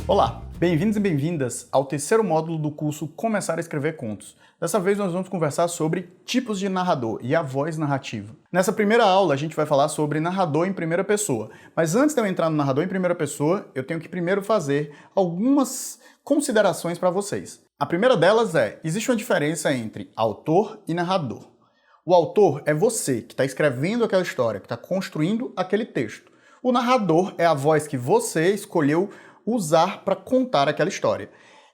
Olá, bem-vindos e bem-vindas ao terceiro módulo do curso Começar a Escrever Contos. Dessa vez nós vamos conversar sobre tipos de narrador e a voz narrativa. Nessa primeira aula a gente vai falar sobre narrador em primeira pessoa, mas antes de eu entrar no narrador em primeira pessoa, eu tenho que primeiro fazer algumas considerações para vocês. A primeira delas é, existe uma diferença entre autor e narrador. O autor é você que está escrevendo aquela história, que está construindo aquele texto. O narrador é a voz que você escolheu usar para contar aquela história.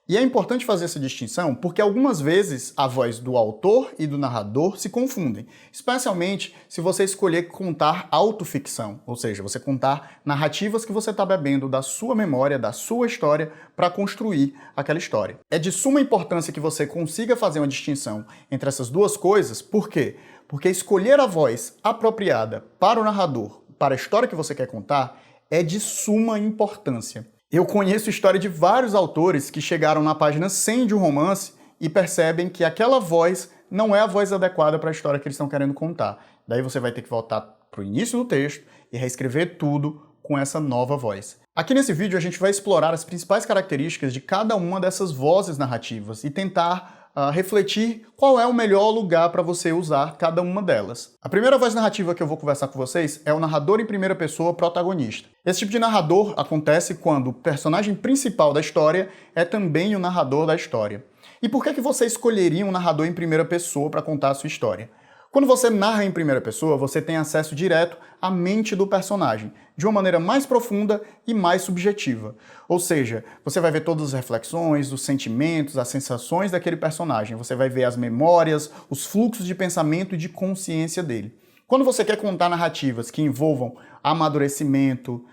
E é importante fazer essa distinção porque algumas vezes a voz do autor e do narrador se confundem, especialmente se você escolher contar autoficção, ou seja, você contar narrativas que você está bebendo da sua memória, da sua história, para construir aquela história. É de suma importância que você consiga fazer uma distinção entre essas duas coisas, por quê? Porque escolher a voz apropriada para o narrador, para a história que você quer contar, é de suma importância. Eu conheço história de vários autores que chegaram na página 100 de um romance e percebem que aquela voz não é a voz adequada para a história que eles estão querendo contar. Daí você vai ter que voltar para o início do texto e reescrever tudo com essa nova voz. Aqui nesse vídeo a gente vai explorar as principais características de cada uma dessas vozes narrativas e tentar refletir qual é o melhor lugar para você usar cada uma delas. A primeira voz narrativa que eu vou conversar com vocês é o narrador em primeira pessoa protagonista. Esse tipo de narrador acontece quando o personagem principal da história é também o narrador da história. E por que você escolheria um narrador em primeira pessoa para contar a sua história? Quando você narra em primeira pessoa, você tem acesso direto à mente do personagem, de uma maneira mais profunda e mais subjetiva. Ou seja, você vai ver todas as reflexões, os sentimentos, as sensações daquele personagem. Você vai ver as memórias, os fluxos de pensamento e de consciência dele. Quando você quer contar narrativas que envolvam amadurecimento,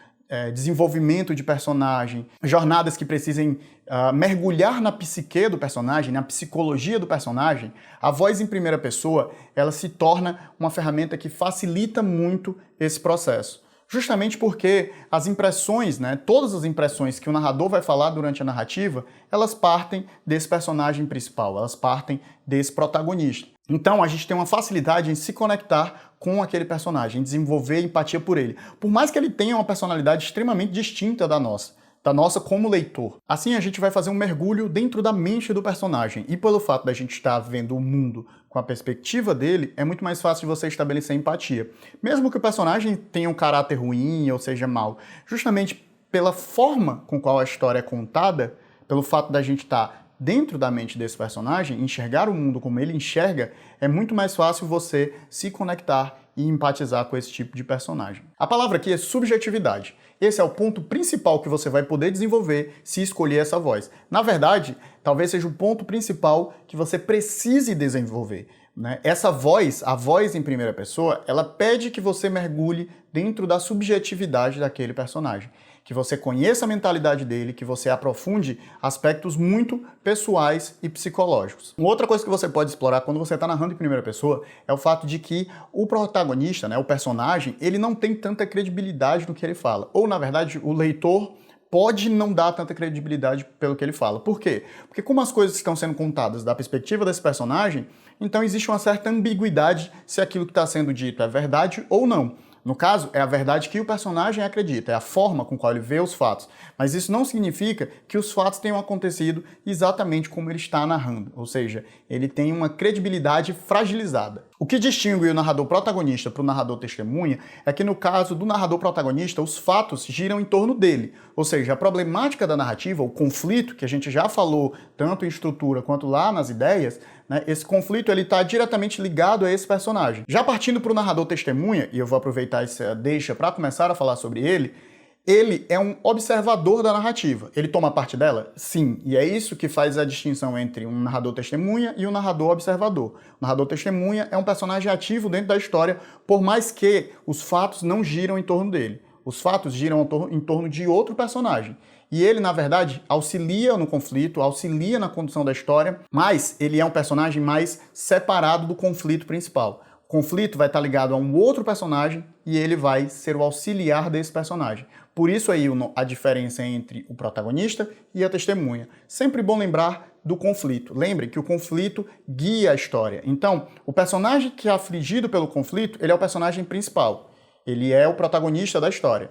desenvolvimento de personagem, jornadas que precisem mergulhar na psique do personagem, na psicologia do personagem, a voz em primeira pessoa ela se torna uma ferramenta que facilita muito esse processo. Justamente porque as impressões, todas as impressões que o narrador vai falar durante a narrativa, elas partem desse personagem principal, elas partem desse protagonista. Então a gente tem uma facilidade em se conectar com aquele personagem, desenvolver empatia por ele. Por mais que ele tenha uma personalidade extremamente distinta da nossa como leitor. Assim a gente vai fazer um mergulho dentro da mente do personagem. E pelo fato da gente estar vendo o mundo com a perspectiva dele, é muito mais fácil de você estabelecer empatia. Mesmo que o personagem tenha um caráter ruim ou seja mau, justamente pela forma com qual a história é contada, pelo fato da gente estar dentro da mente desse personagem, enxergar o mundo como ele enxerga, é muito mais fácil você se conectar e empatizar com esse tipo de personagem. A palavra aqui é subjetividade. Esse é o ponto principal que você vai poder desenvolver se escolher essa voz. Na verdade, talvez seja o ponto principal que você precise desenvolver. Essa voz, a voz em primeira pessoa, ela pede que você mergulhe dentro da subjetividade daquele personagem. Que você conheça a mentalidade dele, que você aprofunde aspectos muito pessoais e psicológicos. Uma outra coisa que você pode explorar quando você está narrando em primeira pessoa é o fato de que o protagonista, o personagem, ele não tem tanta credibilidade no que ele fala. Ou, na verdade, o leitor pode não dar tanta credibilidade pelo que ele fala. Por quê? Porque como as coisas estão sendo contadas da perspectiva desse personagem, então existe uma certa ambiguidade se aquilo que está sendo dito é verdade ou não. No caso, é a verdade que o personagem acredita, é a forma com qual ele vê os fatos. Mas isso não significa que os fatos tenham acontecido exatamente como ele está narrando, ou seja, ele tem uma credibilidade fragilizada. O que distingue o narrador protagonista para o narrador testemunha é que no caso do narrador protagonista, os fatos giram em torno dele, ou seja, a problemática da narrativa, o conflito, que a gente já falou tanto em estrutura quanto lá nas ideias, esse conflito está diretamente ligado a esse personagem. Já partindo para o narrador testemunha, e eu vou aproveitar essa deixa para começar a falar sobre ele é um observador da narrativa. Ele toma parte dela? Sim, e é isso que faz a distinção entre um narrador testemunha e um narrador observador. O narrador testemunha é um personagem ativo dentro da história, por mais que os fatos não giram em torno dele. Os fatos giram em torno de outro personagem. E ele, na verdade, auxilia no conflito, auxilia na condução da história, mas ele é um personagem mais separado do conflito principal. O conflito vai estar ligado a um outro personagem e ele vai ser o auxiliar desse personagem. Por isso aí a diferença entre o protagonista e a testemunha. Sempre bom lembrar do conflito. Lembre que o conflito guia a história. Então, o personagem que é afligido pelo conflito, ele é o personagem principal. Ele é o protagonista da história.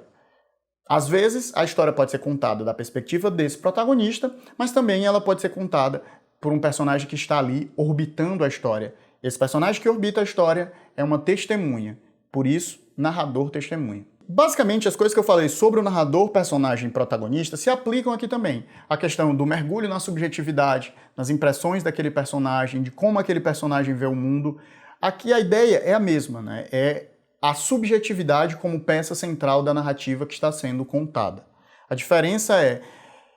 Às vezes, a história pode ser contada da perspectiva desse protagonista, mas também ela pode ser contada por um personagem que está ali orbitando a história. Esse personagem que orbita a história é uma testemunha, por isso, narrador-testemunha. Basicamente, as coisas que eu falei sobre o narrador, personagem protagonista se aplicam aqui também. A questão do mergulho na subjetividade, nas impressões daquele personagem, de como aquele personagem vê o mundo. Aqui a ideia é a mesma, né? É a subjetividade como peça central da narrativa que está sendo contada. A diferença é,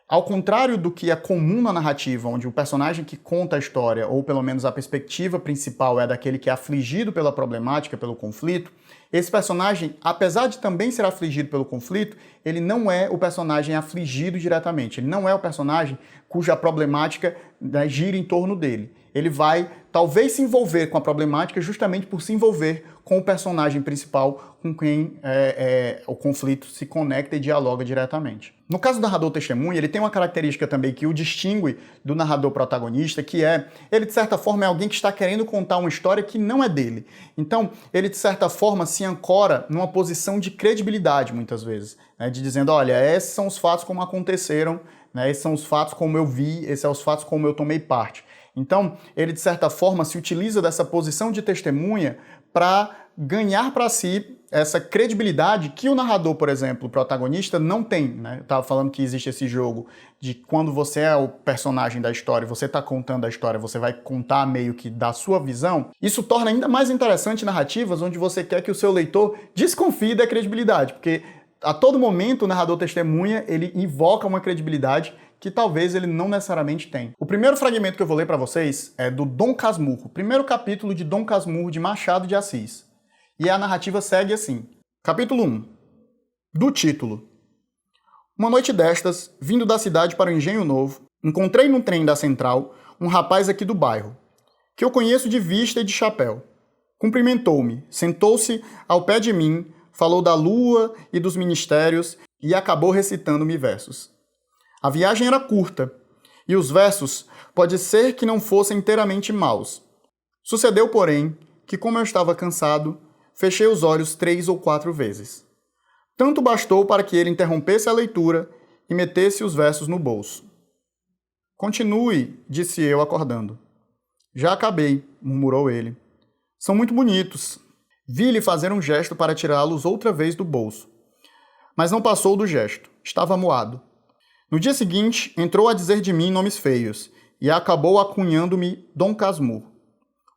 ao contrário do que é comum na narrativa, onde o personagem que conta a história, ou pelo menos a perspectiva principal é daquele que é afligido pela problemática, pelo conflito, esse personagem, apesar de também ser afligido pelo conflito, ele não é o personagem afligido diretamente, ele não é o personagem cuja problemática, né, gira em torno dele. Ele vai, talvez, se envolver com a problemática justamente por se envolver com o personagem principal com quem o conflito se conecta e dialoga diretamente. No caso do narrador-testemunha, ele tem uma característica também que o distingue do narrador-protagonista, que é, ele de certa forma é alguém que está querendo contar uma história que não é dele. Então, ele de certa forma se ancora numa posição de credibilidade, muitas vezes, né, de dizendo, olha, esses são os fatos como aconteceram, né, esses são os fatos como eu vi, esses são os fatos como eu tomei parte. Então, ele de certa forma se utiliza dessa posição de testemunha para ganhar para si essa credibilidade que o narrador, por exemplo, o protagonista, não tem, né? Eu estava falando que existe esse jogo de quando você é o personagem da história, você está contando a história, você vai contar meio que da sua visão. Isso torna ainda mais interessante narrativas onde você quer que o seu leitor desconfie da credibilidade, porque a todo momento o narrador testemunha, ele invoca uma credibilidade que talvez ele não necessariamente tem. O primeiro fragmento que eu vou ler para vocês é do Dom Casmurro, primeiro capítulo de Dom Casmurro de Machado de Assis. E a narrativa segue assim. Capítulo 1. Do título. Uma noite destas, vindo da cidade para o Engenho Novo, encontrei num trem da Central um rapaz aqui do bairro, que eu conheço de vista e de chapéu. Cumprimentou-me, sentou-se ao pé de mim, falou da lua e dos ministérios e acabou recitando-me versos. A viagem era curta, e os versos pode ser que não fossem inteiramente maus. Sucedeu, porém, que como eu estava cansado, fechei os olhos 3 ou 4 vezes. Tanto bastou para que ele interrompesse a leitura e metesse os versos no bolso. Continue, disse eu acordando. Já acabei, murmurou ele. São muito bonitos. Vi-lhe fazer um gesto para tirá-los outra vez do bolso. Mas não passou do gesto. Estava amuado. No dia seguinte, entrou a dizer de mim nomes feios e acabou acunhando-me Dom Casmurro.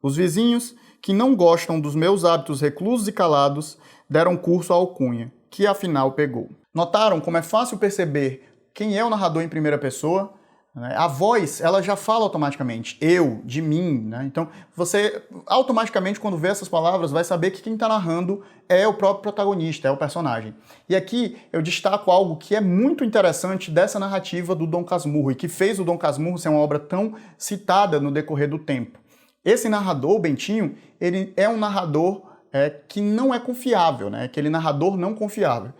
Os vizinhos, que não gostam dos meus hábitos reclusos e calados, deram curso à alcunha, que afinal pegou. Notaram como é fácil perceber quem é o narrador em primeira pessoa? A voz, ela já fala automaticamente, eu, de mim, né? Então, você automaticamente, quando vê essas palavras, vai saber que quem está narrando é o próprio protagonista, é o personagem. E aqui eu destaco algo que é muito interessante dessa narrativa do Dom Casmurro e que fez o Dom Casmurro ser uma obra tão citada no decorrer do tempo. Esse narrador, o Bentinho, ele é um narrador que não é confiável, né? Aquele narrador não confiável.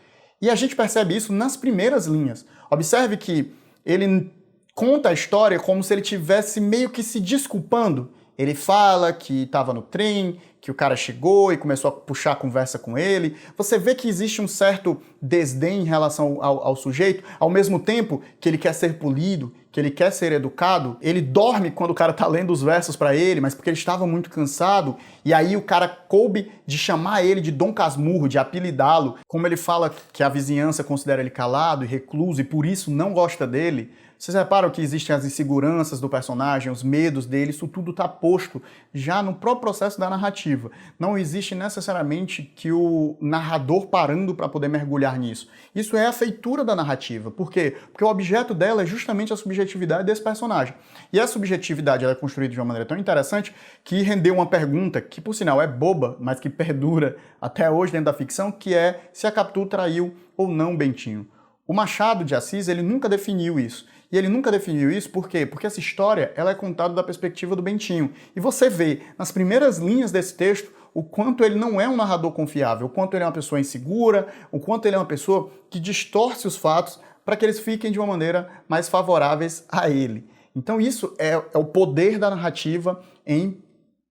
E a gente percebe isso nas primeiras linhas. Observe que ele conta a história como se ele tivesse meio que se desculpando. Ele fala que estava no trem, que o cara chegou e começou a puxar a conversa com ele. Você vê que existe um certo desdém em relação ao sujeito, ao mesmo tempo que ele quer ser polido, que ele quer ser educado. Ele dorme quando o cara tá lendo os versos para ele, mas porque ele estava muito cansado, e aí o cara coube de chamar ele de Dom Casmurro, de apelidá-lo. Como ele fala que a vizinhança considera ele calado e recluso e por isso não gosta dele. Vocês reparam que existem as inseguranças do personagem, os medos dele, isso tudo está posto já no próprio processo da narrativa. Não existe necessariamente que o narrador parando para poder mergulhar nisso. Isso é a feitura da narrativa. Por quê? Porque o objeto dela é justamente a subjetividade desse personagem. E essa subjetividade ela é construída de uma maneira tão interessante que rendeu uma pergunta que, por sinal, é boba, mas que perdura até hoje dentro da ficção, que é se a Capitu traiu ou não Bentinho. O Machado de Assis, ele nunca definiu isso. E ele nunca definiu isso por quê? Porque essa história ela é contada da perspectiva do Bentinho. E você vê, nas primeiras linhas desse texto, o quanto ele não é um narrador confiável, o quanto ele é uma pessoa insegura, o quanto ele é uma pessoa que distorce os fatos para que eles fiquem de uma maneira mais favoráveis a ele. Então isso é o poder da narrativa em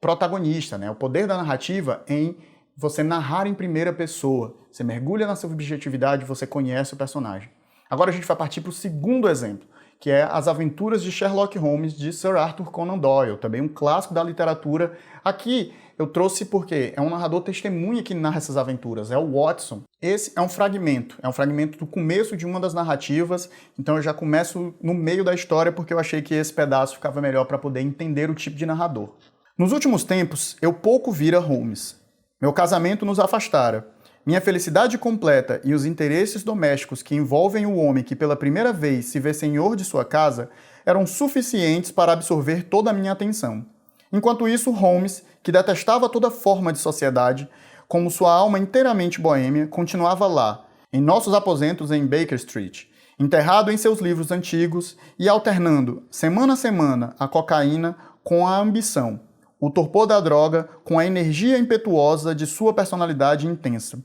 protagonista, né? O poder da narrativa em você narrar em primeira pessoa. Você mergulha na subjetividade, você conhece o personagem. Agora a gente vai partir para o segundo exemplo, que é As Aventuras de Sherlock Holmes, de Sir Arthur Conan Doyle, também um clássico da literatura. Aqui eu trouxe porque é um narrador testemunha que narra essas aventuras, é o Watson. Esse é um fragmento do começo de uma das narrativas, então eu já começo no meio da história porque eu achei que esse pedaço ficava melhor para poder entender o tipo de narrador. Nos últimos tempos, eu pouco vira Holmes. Meu casamento nos afastara. Minha felicidade completa e os interesses domésticos que envolvem o homem que pela primeira vez se vê senhor de sua casa eram suficientes para absorver toda a minha atenção. Enquanto isso, Holmes, que detestava toda forma de sociedade, como sua alma inteiramente boêmia, continuava lá, em nossos aposentos em Baker Street, enterrado em seus livros antigos e alternando, semana a semana, a cocaína com a ambição, o torpor da droga com a energia impetuosa de sua personalidade intensa.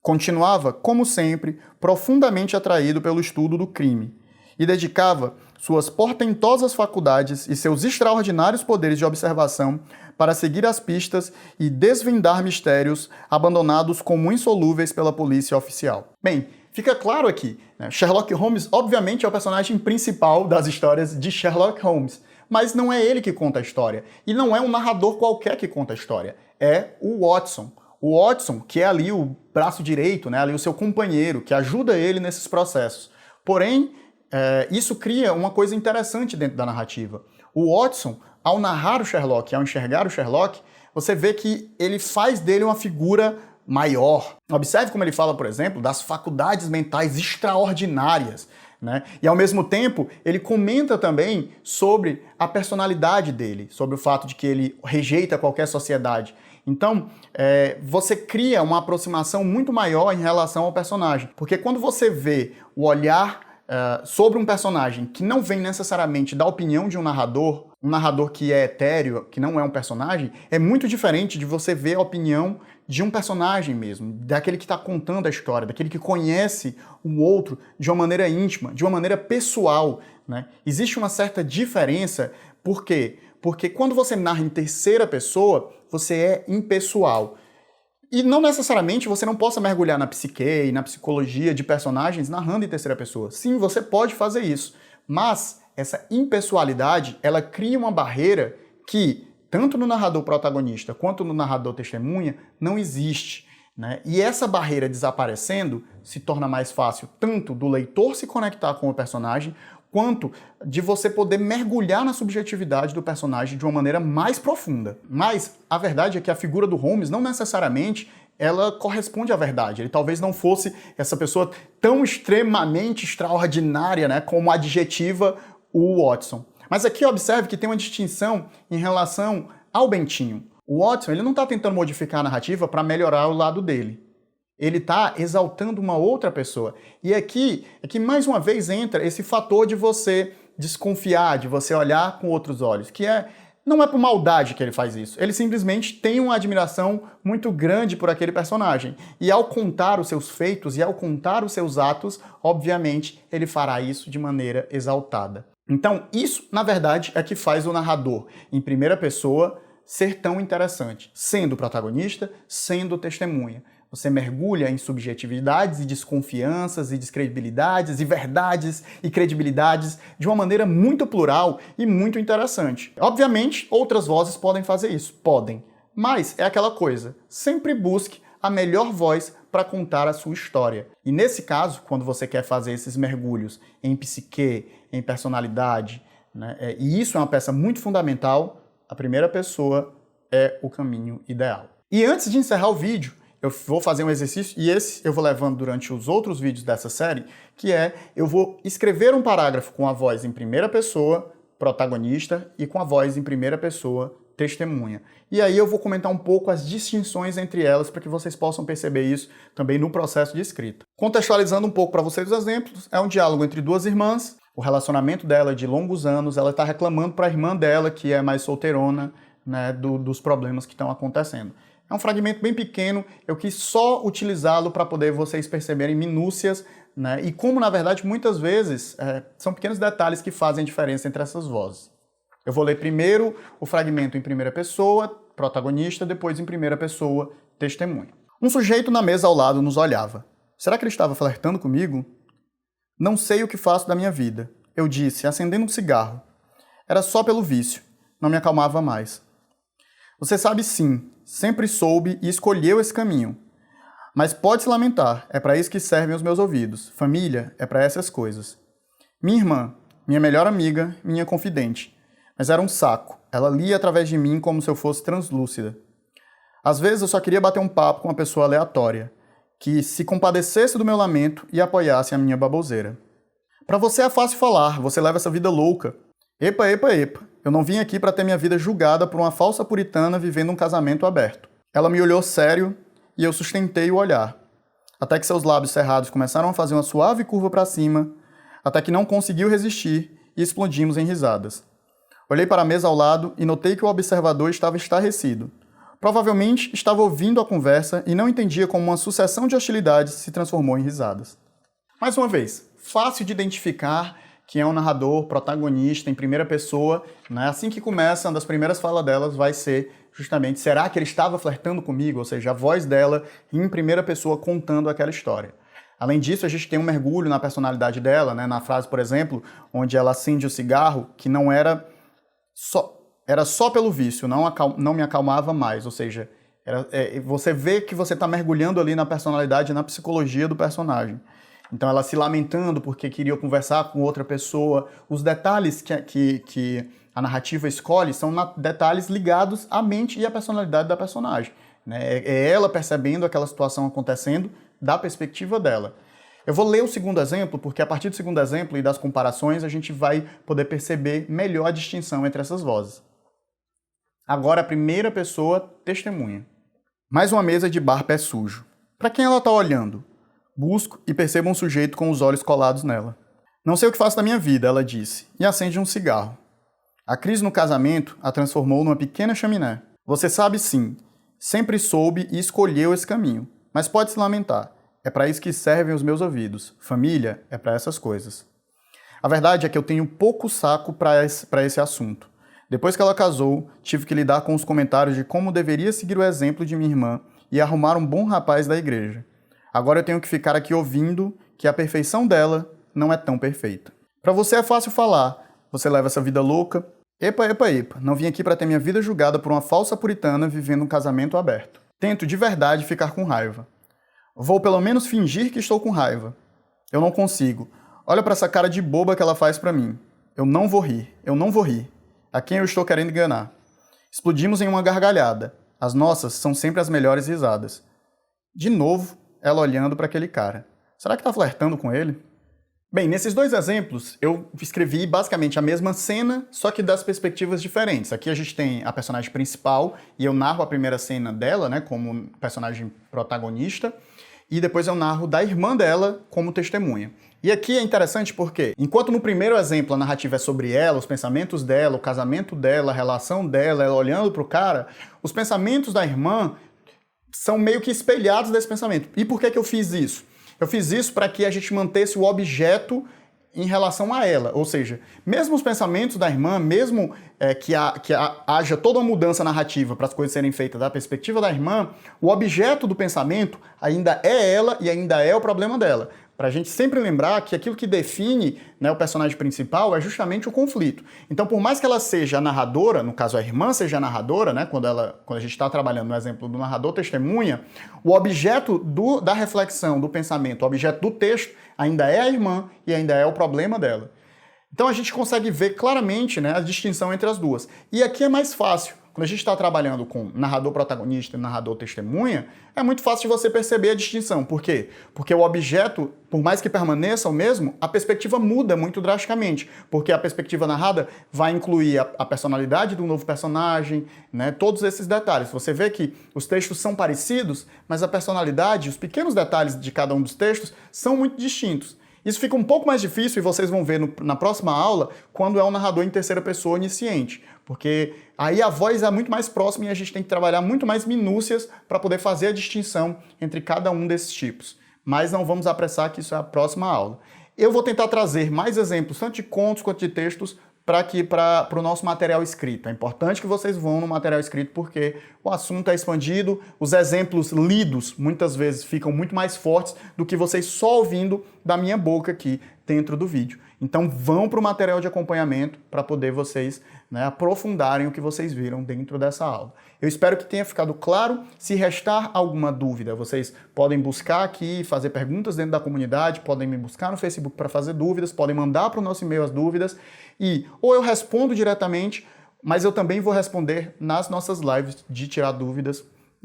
Continuava, como sempre, profundamente atraído pelo estudo do crime e dedicava suas portentosas faculdades e seus extraordinários poderes de observação para seguir as pistas e desvendar mistérios abandonados como insolúveis pela polícia oficial. Bem, fica claro aqui, né? Sherlock Holmes obviamente é o personagem principal das histórias de Sherlock Holmes, mas não é ele que conta a história, e não é um narrador qualquer que conta a história, é o Watson. O Watson, que é ali o braço direito, né, ali o seu companheiro, que ajuda ele nesses processos. Porém, isso cria uma coisa interessante dentro da narrativa. O Watson, ao narrar o Sherlock, ao enxergar o Sherlock, você vê que ele faz dele uma figura maior. Observe como ele fala, por exemplo, das faculdades mentais extraordinárias, né? E ao mesmo tempo, ele comenta também sobre a personalidade dele, sobre o fato de que ele rejeita qualquer sociedade. Então, você cria uma aproximação muito maior em relação ao personagem. Porque quando você vê o olhar sobre um personagem que não vem necessariamente da opinião de um narrador que é etéreo, que não é um personagem, é muito diferente de você ver a opinião de um personagem mesmo, daquele que está contando a história, daquele que conhece o outro de uma maneira íntima, de uma maneira pessoal, né? Existe uma certa diferença, por quê? Porque quando você narra em terceira pessoa, você é impessoal. E não necessariamente você não possa mergulhar na psique e na psicologia de personagens narrando em terceira pessoa. Sim, você pode fazer isso, mas essa impessoalidade, ela cria uma barreira que, tanto no narrador protagonista quanto no narrador testemunha, não existe, né? E essa barreira desaparecendo, se torna mais fácil tanto do leitor se conectar com o personagem, quanto de você poder mergulhar na subjetividade do personagem de uma maneira mais profunda. Mas a verdade é que a figura do Holmes não necessariamente ela corresponde à verdade. Ele talvez não fosse essa pessoa tão extremamente extraordinária, né, como adjetiva o Watson. Mas aqui observe que tem uma distinção em relação ao Bentinho. O Watson ele não está tentando modificar a narrativa para melhorar o lado dele. Ele está exaltando uma outra pessoa. E aqui é que mais uma vez entra esse fator de você desconfiar, de você olhar com outros olhos, que não é por maldade que ele faz isso. Ele simplesmente tem uma admiração muito grande por aquele personagem. E ao contar os seus feitos e ao contar os seus atos, obviamente, ele fará isso de maneira exaltada. Então, isso, na verdade, é que faz o narrador, em primeira pessoa, ser tão interessante, sendo o protagonista, sendo testemunha. Você mergulha em subjetividades e desconfianças e descredibilidades e verdades e credibilidades de uma maneira muito plural e muito interessante. Obviamente, outras vozes podem fazer isso, podem. Mas é aquela coisa, sempre busque a melhor voz para contar a sua história. E nesse caso, quando você quer fazer esses mergulhos em psique, em personalidade, né, e isso é uma peça muito fundamental, a primeira pessoa é o caminho ideal. E antes de encerrar o vídeo, eu vou fazer um exercício, e esse eu vou levando durante os outros vídeos dessa série, que eu vou escrever um parágrafo com a voz em primeira pessoa, protagonista, e com a voz em primeira pessoa, testemunha. E aí eu vou comentar um pouco as distinções entre elas para que vocês possam perceber isso também no processo de escrita. Contextualizando um pouco para vocês os exemplos, é um diálogo entre duas irmãs, o relacionamento dela é de longos anos, ela está reclamando para a irmã dela, que é mais solteirona, né, dos problemas que estão acontecendo. É um fragmento bem pequeno, eu quis só utilizá-lo para poder vocês perceberem minúcias, né, e como, na verdade, muitas vezes são pequenos detalhes que fazem a diferença entre essas vozes. Eu vou ler primeiro o fragmento em primeira pessoa, protagonista, depois em primeira pessoa, testemunha. Um sujeito na mesa ao lado nos olhava. Será que ele estava flertando comigo? Não sei o que faço da minha vida, eu disse, acendendo um cigarro. Era só pelo vício, não me acalmava mais. Você sabe sim, sempre soube e escolheu esse caminho. Mas pode se lamentar, é para isso que servem os meus ouvidos. Família é para essas coisas. Minha irmã, minha melhor amiga, minha confidente. Mas era um saco, ela lia através de mim como se eu fosse translúcida. Às vezes eu só queria bater um papo com uma pessoa aleatória, que se compadecesse do meu lamento e apoiasse a minha baboseira. Para você é fácil falar, você leva essa vida louca. Epa, epa, epa, eu não vim aqui para ter minha vida julgada por uma falsa puritana vivendo um casamento aberto. Ela me olhou sério e eu sustentei o olhar, até que seus lábios cerrados começaram a fazer uma suave curva para cima, até que não conseguiu resistir e explodimos em risadas. Olhei para a mesa ao lado e notei que o observador estava estarrecido. Provavelmente estava ouvindo a conversa e não entendia como uma sucessão de hostilidades se transformou em risadas. Mais uma vez, fácil de identificar que é um narrador protagonista em primeira pessoa, né? Assim que começa, uma das primeiras falas delas vai ser justamente, será que ele estava flertando comigo? Ou seja, a voz dela em primeira pessoa contando aquela história. Além disso, a gente tem um mergulho na personalidade dela, né? Na frase, por exemplo, onde ela acende o cigarro, que não era só pelo vício, não me acalmava mais. Ou seja, você vê que você está mergulhando ali na personalidade e na psicologia do personagem. Então ela se lamentando porque queria conversar com outra pessoa. Os detalhes que a narrativa escolhe são detalhes ligados à mente e à personalidade da personagem, né? É ela percebendo aquela situação acontecendo da perspectiva dela. Eu vou ler o segundo exemplo, porque a partir do segundo exemplo e das comparações a gente vai poder perceber melhor a distinção entre essas vozes. Agora a primeira pessoa testemunha. Mais uma mesa de bar pé sujo. Para quem ela está olhando? Busco e percebo um sujeito com os olhos colados nela. Não sei o que faço da minha vida, ela disse, e acende um cigarro. A crise no casamento a transformou numa pequena chaminé. Você sabe sim, sempre soube e escolheu esse caminho, mas pode se lamentar. É para isso que servem os meus ouvidos. Família é para essas coisas. A verdade é que eu tenho pouco saco para esse assunto. Depois que ela casou, tive que lidar com os comentários de como deveria seguir o exemplo de minha irmã e arrumar um bom rapaz da igreja. Agora eu tenho que ficar aqui ouvindo que a perfeição dela não é tão perfeita. Para você é fácil falar, você leva essa vida louca. Epa, epa, epa, não vim aqui para ter minha vida julgada por uma falsa puritana vivendo um casamento aberto. Tento de verdade ficar com raiva. Vou pelo menos fingir que estou com raiva. Eu não consigo. Olha para essa cara de boba que ela faz para mim. Eu não vou rir, eu não vou rir. A quem eu estou querendo enganar? Explodimos em uma gargalhada. As nossas são sempre as melhores risadas. De novo, ela olhando para aquele cara. Será que está flertando com ele? Bem, nesses dois exemplos, eu escrevi basicamente a mesma cena, só que das perspectivas diferentes. Aqui a gente tem a personagem principal, e eu narro a primeira cena dela, né, como personagem protagonista, e depois eu narro da irmã dela como testemunha. E aqui é interessante porque, enquanto no primeiro exemplo a narrativa é sobre ela, os pensamentos dela, o casamento dela, a relação dela, ela olhando para o cara, os pensamentos da irmã são meio que espelhados desse pensamento. E por que eu fiz isso? Eu fiz isso para que a gente mantesse o objeto em relação a ela. Ou seja, mesmo os pensamentos da irmã, mesmo que haja toda uma mudança narrativa para as coisas serem feitas da perspectiva da irmã, o objeto do pensamento ainda é ela e ainda é o problema dela. Para a gente sempre lembrar que aquilo que define, né, o personagem principal é justamente o conflito. Então, por mais que ela seja a narradora, no caso a irmã seja a narradora, né, quando a gente está trabalhando no exemplo do narrador testemunha, o objeto da reflexão, do pensamento, o objeto do texto ainda é a irmã e ainda é o problema dela. Então a gente consegue ver claramente, né, a distinção entre as duas. E aqui é mais fácil. Quando a gente está trabalhando com narrador protagonista e narrador testemunha, é muito fácil de você perceber a distinção. Por quê? Porque o objeto, por mais que permaneça o mesmo, a perspectiva muda muito drasticamente. Porque a perspectiva narrada vai incluir a personalidade do novo personagem, né, todos esses detalhes. Você vê que os textos são parecidos, mas a personalidade, os pequenos detalhes de cada um dos textos são muito distintos. Isso fica um pouco mais difícil, e vocês vão ver na próxima aula, quando é um narrador em terceira pessoa onisciente. Porque aí a voz é muito mais próxima e a gente tem que trabalhar muito mais minúcias para poder fazer a distinção entre cada um desses tipos. Mas não vamos apressar, que isso é a próxima aula. Eu vou tentar trazer mais exemplos, tanto de contos quanto de textos, para o nosso material escrito. É importante que vocês vão no material escrito porque o assunto é expandido, os exemplos lidos muitas vezes ficam muito mais fortes do que vocês só ouvindo da minha boca aqui dentro do vídeo. Então vão para o material de acompanhamento para poder vocês, né, aprofundarem o que vocês viram dentro dessa aula. Eu espero que tenha ficado claro. Se restar alguma dúvida, vocês podem buscar aqui, fazer perguntas dentro da comunidade, podem me buscar no Facebook para fazer dúvidas, podem mandar para o nosso e-mail as dúvidas e ou eu respondo diretamente, mas eu também vou responder nas nossas lives de tirar dúvidas,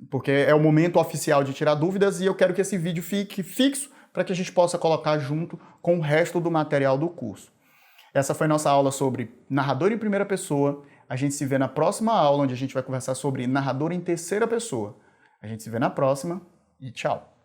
porque é o momento oficial de tirar dúvidas e eu quero que esse vídeo fique fixo para que a gente possa colocar junto com o resto do material do curso. Essa foi nossa aula sobre narrador em primeira pessoa. A gente se vê na próxima aula, onde a gente vai conversar sobre narrador em terceira pessoa. A gente se vê na próxima e tchau!